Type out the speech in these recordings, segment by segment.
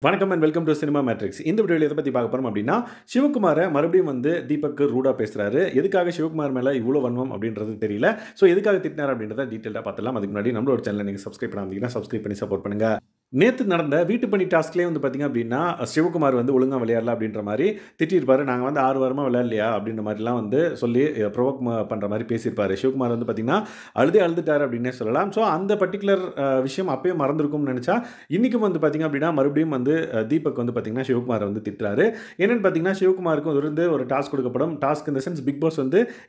வணக்கம் and welcome to cinema matrix. இந்த வீடியோவில் எதை பற்றி பார்க்க போகிறோம் அப்படின்னா, சிவகுமாரை மறுபடியும் தீபக் ரூடா பேசுகிறாரு. எதுக்காக சிவகுமார் மேலே இவ்வளோ வன்மம் அப்படின்றது தெரியல. ஸோ எதுக்காக திட்டினார் அப்படின்றத டீட்டெயிலாக பார்த்துலாம். அதுக்கு முன்னாடி நம்மளோட சேனலை நீங்கள் சப்ஸ்கிரைப் பண்ணாமல் சப்ஸ்கிரைப் பண்ணி சப்போர்ட் பண்ணுங்க. நேற்று நடந்த வீட்டு பணி டாஸ்க்லேயே பார்த்தீங்க அப்படின்னா, சிவகுமார் ஒழுங்காக விளையாடல அப்படின்ற மாதிரி திட்டிருப்பாரு. நாங்கள் 6 வாரமாக விளையாடலையா அப்படின்ற மாதிரிலாம் சொல்லி ப்ரொவோக் பண்ணுற மாதிரி பேசியிருப்பாரு. சிவகுமார் பார்த்தீங்கன்னா அழுதுட்டார் அப்படின்னே சொல்லலாம். ஸோ அந்த பர்டிகுலர் விஷயம் அப்பயே மறந்துருக்கும்னு நினச்சா, இன்றைக்கும் பார்த்தீங்க அப்படின்னா மறுபடியும் தீபக் பார்த்தீங்கன்னா சிவகுமார் திட்டுறாரு. என்னென்னு பார்த்தீங்கன்னா, சிவகுமாருக்கு ஒரு டாஸ்க் கொடுக்கப்படும். டாஸ்க் இந்த சென்ஸ் பிக் பாஸ்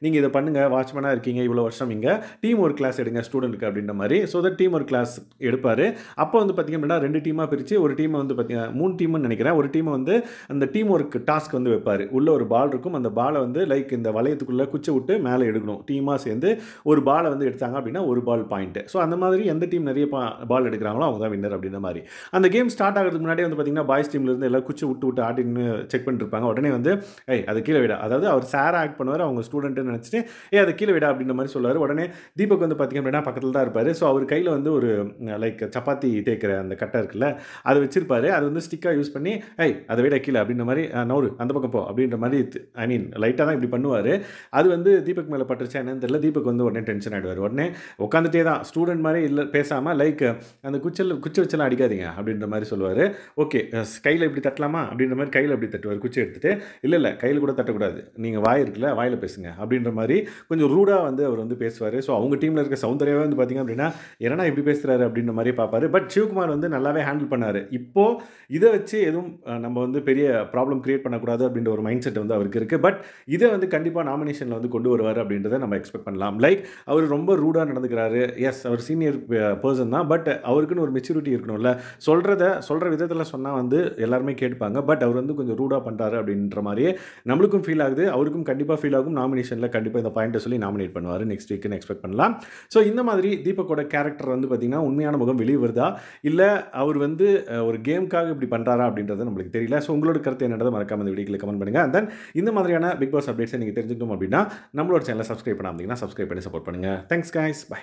நீங்கள் இதை பண்ணுங்க, வாட்ச்மேனாக இருக்கீங்க, இவ்வளோ வருஷம் இங்கே டீம் ஒர்க் கிளாஸ் எடுங்க ஸ்டூடெண்ட்டுக்கு அப்படின்ற மாதிரி. So that team work class எடுப்பார். அப்போ பார்த்தீங்க 2 டீமாக பிரித்து ஒரு டீமை பார்த்தீங்கன்னா 3 டீம்னு நினைக்கிறேன். ஒரு டீமை அந்த டீம் ஒர்க் டாஸ்க் வைப்பார். உள்ள ஒரு பால் இருக்கும். அந்த பாலை லைக் இந்த வளையத்துக்குள்ளே குச்சி விட்டு மேலே எடுக்கணும். டீமாக சேர்ந்து ஒரு பாலை எடுத்தாங்க அப்படின்னா ஒரு பால் பாயிண்ட். ஸோ அந்த மாதிரி எந்த டீம் நிறைய பால் எடுக்கிறாங்களோ அவங்க தான் வின்னர் அப்படின்ற மாதிரி. அந்த கேம் ஸ்டார்ட் ஆகிறதுக்கு முன்னாடி பார்த்தீங்கன்னா பாய்ஸ் டீம்லேருந்து எல்லாம் குச்சி விட்டு ஆட்டின்னு செக் பண்ணிருப்பாங்க. உடனே அதை கீழே விடா, அதாவது அவர் சார் ஆக்ட் பண்ணுவார், அவங்க ஸ்டூடெண்ட்னு நினச்சிட்டு அதை கீழே விடா அப்படின்ற மாதிரி சொல்லுவார். உடனே தீபக் பார்த்தீங்க அப்படின்னா பக்கத்தில் தான் இருப்பார். ஸோ அவர் கையில் ஒரு லைக் சப்பாத்தி தேய்க்கிற அந்த கட்டை இருக்குல்ல, அதை வச்சிருப்பாரு. அது ஸ்டிக்காக யூஸ் பண்ணி அதை விட கீழே அப்படின்ற மாதிரி நவுறு அந்த பக்கம் போ அப்படின்ற மாதிரி ஐ மீன் லைட்டாக தான் இப்படி பண்ணுவார். அது தீபக் மேலே பட்டுருச்சா என்னன்னு தெரியல. தீபக் உடனே டென்ஷன் ஆகிடுவார். உடனே உட்காந்துட்டே தான் ஸ்டூடெண்ட் மாதிரி இல்லை பேசாமல் லைக் அந்த குச்சி வச்செல்லாம் அடிக்காதீங்க அப்படின்ற மாதிரி சொல்லுவார். ஓகே கையில் இப்படி தட்டலாமா அப்படின்ற மாதிரி கையில் அப்படி தட்டுவார். குச்சி எடுத்துகிட்டு இல்லை கையில் கூட தட்டக்கூடாது, நீங்கள் வாய் இருக்குல்ல வாயில் பேசுங்க அப்படின்ற மாதிரி கொஞ்சம் ரூடாக அவர் பேசுவார். ஸோ அவங்க டீமில் இருக்க சௌந்தர்யாவே பார்த்தீங்க அப்படின்னா என்னன்னா இப்படி பேசுகிறாரு அப்படின்ற மாதிரி பார்ப்பாரு. பட் சிவகுமார் நல்லாவே ஹேண்டில் பண்ணார். இப்போது இதை வச்சு எதுவும் நம்ம பெரிய ப்ராப்ளம் கிரியேட் பண்ணக்கூடாது அப்படின்ற ஒரு மைண்ட் செட் அவருக்கு இருக்குது. பட் இதை கண்டிப்பாக நாமினேஷனில் கொண்டு வருவார் அப்படின்றத நம்ம எக்ஸ்பெக்ட் பண்ணலாம். லைக் அவர் ரொம்ப ரூடாக நடந்துக்கிறாரு. எஸ் அவர் சீனியர் பர்சன் தான். பட் அவருக்குன்னு ஒரு மெச்சூரிட்டி இருக்கணும்ல. சொல்கிற விதத்தில் சொன்னால் எல்லாருமே கேட்பாங்க. பட் அவர் கொஞ்சம் ரூடாக பண்ணுறாரு அப்படின்ற மாதிரியே நம்மளுக்கும் ஃபீல் ஆகுது. அவருக்கும் கண்டிப்பாக ஃபீல் ஆகும். நாமினேஷனில் கண்டிப்பாக இந்த பாயிண்ட்டை சொல்லி நாமினேட் பண்ணுவார் நெக்ஸ்ட் வீக்குன்னு எக்ஸ்பெக்ட் பண்ணலாம். ஸோ இந்த மாதிரி தீபக்கோட கேரக்டர் பார்த்திங்கன்னா உண்மையான முகம் வெளியே வருதா, இல்லை அவர் ஒரு கேமுக்காக இப்படி பண்ணுறாரா அப்படின்றது நம்மளுக்கு தெரியல. ஸோ உங்களோட கருத்து என்னன்றதை மறக்காம இந்த வீடியோவில் கமெண்ட் பண்ணுங்கள். அண்ட் தென் இந்த மாதிரியான பிக் பாஸ் அப்டேட்ஸை நீங்கள் தெரிஞ்சுக்கணும் அப்படின்னா நம்மளோட சேனலை சப்ஸ்கிரைப் பண்ணாமல் சப்ஸ்கிரைப் பண்ணி சப்போர்ட் பண்ணுங்கள். Thanks guys, by.